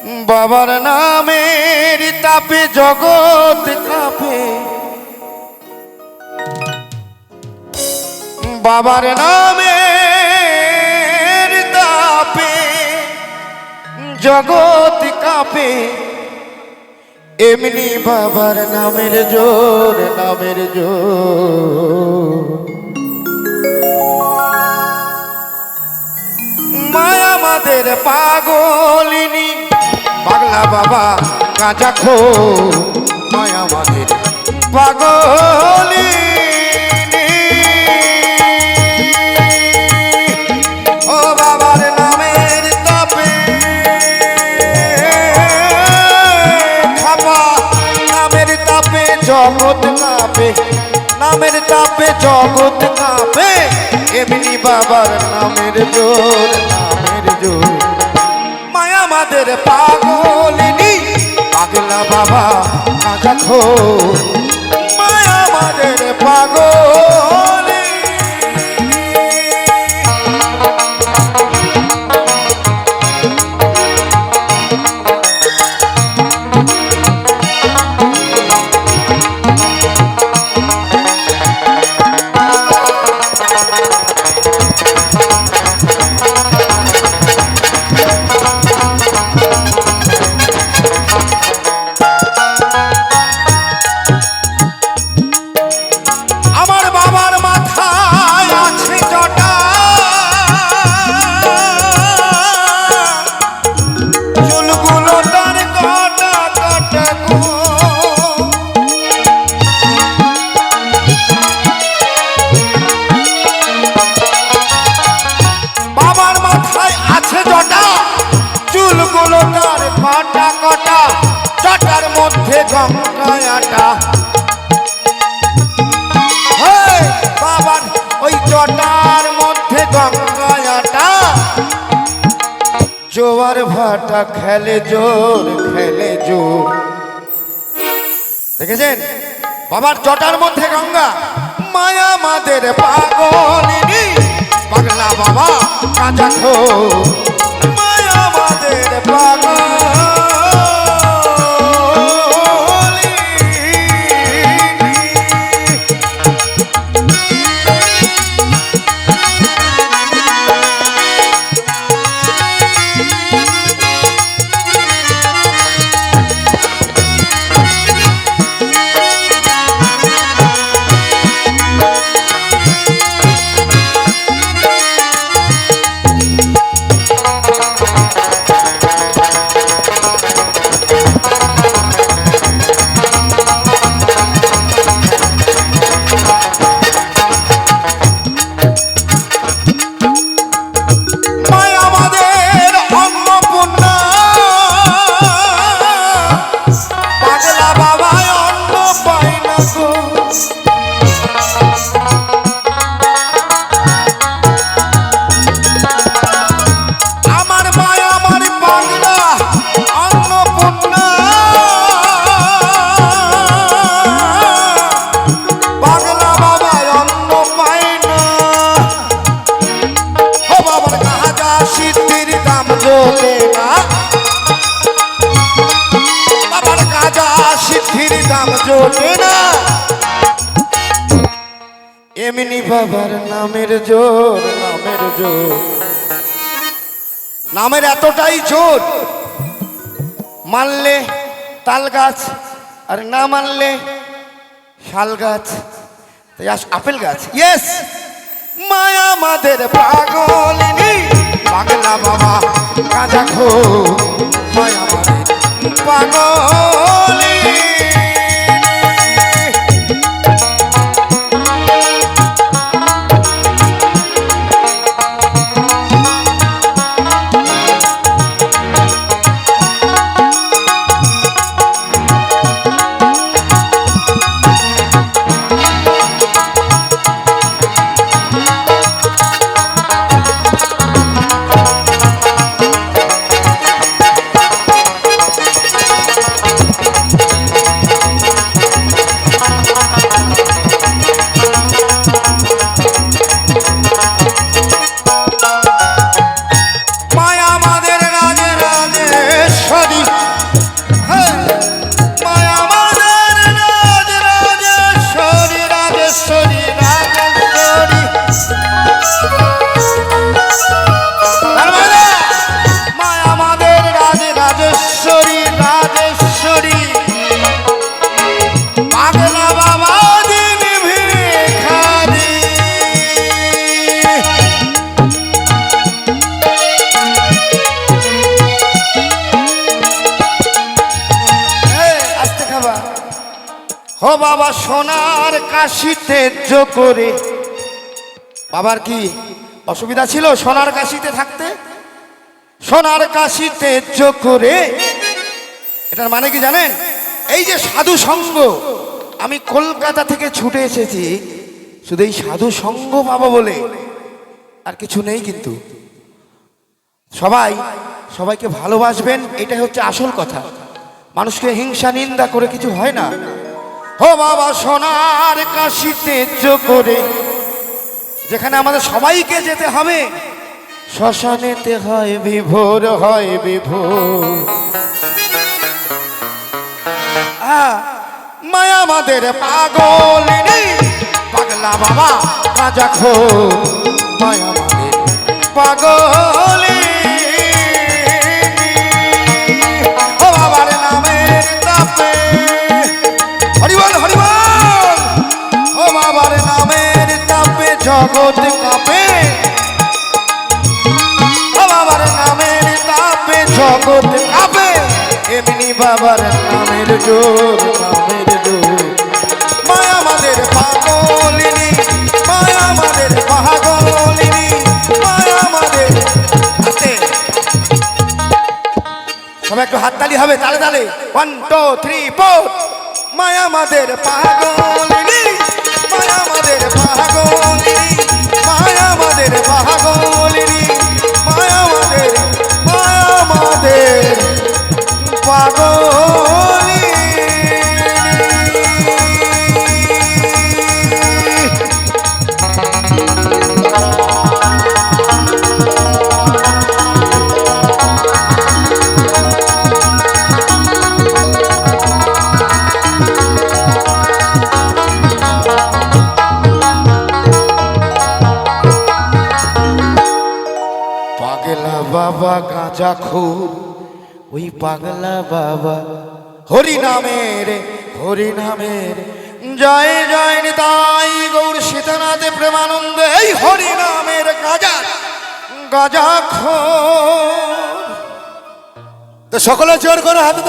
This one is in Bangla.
বাবার নামের তাপে জগৎ কাঁপে, বাবার নামের তাপে জগৎ কাঁপে, এমনি বাবার নামের জোর, নামের জোর। মায়া আমাদের পাগলিনী, পাগলা বাবা গাঁজা খো। মায়া আমাদের পাগলিনী, ও বাবার নামের তাপে খাপা, নামের তাপে জগৎ কাঁপে, নামের তাপে জগৎ কাঁপে, এমনি বাবার নামের জোর, নামের জোর। মায়া আমাদের পাগলিনী, পাগলা বাবা গাঁজা খো। মায়া আমাদের পাগলিনী। চটার মধ্যে গঙ্গায় আটা, বাবার ওই চটার মধ্যে গঙ্গায় আটা, জোয়ার ভাটা খেলে জোর, খেলে জোর। দেখেছেন বাবার চটার মধ্যে গঙ্গা। মায়া আমাদের পাগলিনী, পাগলা বাবা গাঁজা খো। মায়া আমাদের পাগল। বাবার গাঁজা সিদ্ধির দাম জোটে না, এমনি বাবার নামের জোর, নামের জোর। নামের এতটাই জোর, মানলে তাল গাছ আর না মানলে শাল গাছ, আপেল গাছ। ইয়েস, মায়া আমাদের পাগলিনী, পাগলা বাবা গাঁজা খো। মায়া আমাদের পাগলিনী। ও বাবা সোনার কাশি তেজ করে, বাবার কি অসুবিধা ছিল সোনার কাশিতে থাকতে? সোনার কাশি তেজ করে, এটার মানে কি জানেন? এই যে সাধু সঙ্গ, আমি কলকাতা থেকে ছুটে এসেছি শুধু এই সাধু সঙ্গ পাবো বলে, আর কিছু নেই। কিন্তু সবাইকে ভালোবাসবেন, এটাই হচ্ছে আসল কথা। মানুষকে হিংসা নিন্দা করে কিছু হয় না। ও বাবা সোনার কাশি তেজ করে, যেখানে আমাদের সবাইকে যেতে হবে, শ্মশানেতে হয় বিভোর, হয় বিভোর। মায়া আমাদের পাগলিনী, পাগলা বাবা রাজা খো, মায়া আমাদের পাগলিনী। ও বাবার নামের তাপে, হরিবল হরিবল, ও বাবার নামের তাপে জগৎ কাঁপে, ও বাবার নামের তাপে জগৎ কাঁপে, এমনি বাবার নামের জোর, নামের জোর। মায়া আমাদের পাগলিনী, মায়া আমাদের পাগলিনী, মায়া আমাদের। সবাই একটু হাততালি হবে তালে তালে, 1 2 3 4। মায়া আমাদের পাগলিনী, মায়া আমাদের পাগলিনী, মায়া আমাদের পাগলিনী, মায়া আমাদের, মায়া আমাদের পাগলিনী। পাগলা বাবা গাঁজা খোর, ওই পাগলা বাবা হরি নামের, হরি নামের জয় জয় নিতাই গৌর সীতানাথে প্রেমানন্দে। এই হরি নামের গাঁজা, গাঁজা খোর। তো সকলে জোর করে হাতে